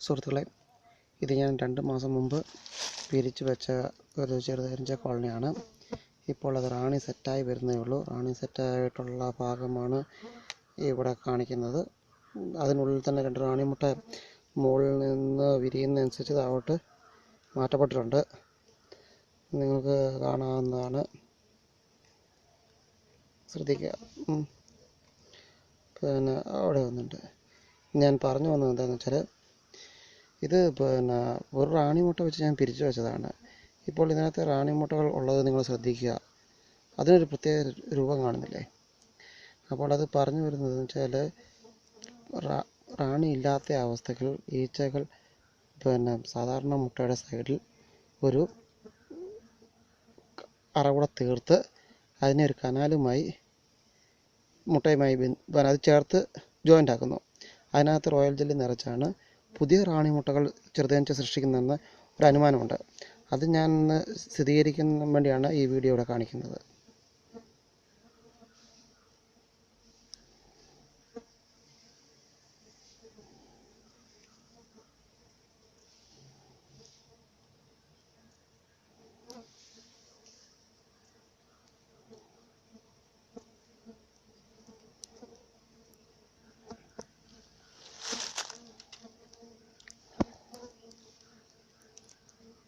സുഹൃത്തുക്കളെ, ഇത് ഞാൻ 2 മാസം മുമ്പ് പിരിച്ചു വെച്ച ഒരു ചെറുതരിഞ്ച കോളനിയാണ്. ഇപ്പോൾ അത് റാണി സെറ്റായി വരുന്നേ ഉള്ളൂ. റാണി സെറ്റായിട്ടുള്ള ഭാഗമാണ് ഇവിടെ കാണിക്കുന്നത്. അതിനുള്ളിൽ തന്നെ 2 റാണിമുട്ട മുകളിൽ നിന്ന് വിരിയുന്നതനുസരിച്ച് താഴോട്ട് മാറ്റപ്പെട്ടിട്ടുണ്ട്. നിങ്ങൾക്ക് കാണാവുന്നതാണ്, ശ്രദ്ധിക്കുക. പിന്നെ അവിടെ വന്നിട്ടുണ്ട്. ഞാൻ പറഞ്ഞു വന്നത് എന്താണെന്ന് വെച്ചാൽ, ഇത് ഒരു റാണിമുട്ട വെച്ച് ഞാൻ പിരിച്ചു വെച്ചതാണ്. ഇപ്പോൾ ഇതിനകത്ത് റാണിമുട്ടകൾ ഉള്ളത് നിങ്ങൾ ശ്രദ്ധിക്കുക. അതിനൊരു പ്രത്യേക രൂപം കാണുന്നില്ലേ? അപ്പോൾ അത് പറഞ്ഞു വരുന്നത് വെച്ചാൽ, റാണി ഇല്ലാത്ത അവസ്ഥകൾ ഈച്ചകൾ സാധാരണ മുട്ടയുടെ സൈഡിൽ ഒരു അറകൂടെ തീർത്ത് അതിനെ ഒരു കനാലുമായി മുട്ടയുമായി അത് ചേർത്ത് ജോയിൻ്റ് ആക്കുന്നു. അതിനകത്ത് റോയൽ ജെല്ലി നിറച്ചാണ് പുതിയ റാണിമുട്ടകൾ ചെറുതേനീച്ച സൃഷ്ടിക്കുന്നതെന്ന് ഒരു അനുമാനമുണ്ട്. അത് ഞാൻ സ്ഥിരീകരിക്കാൻ വേണ്ടിയാണ് ഈ വീഡിയോ ഇവിടെ കാണിക്കുന്നത്.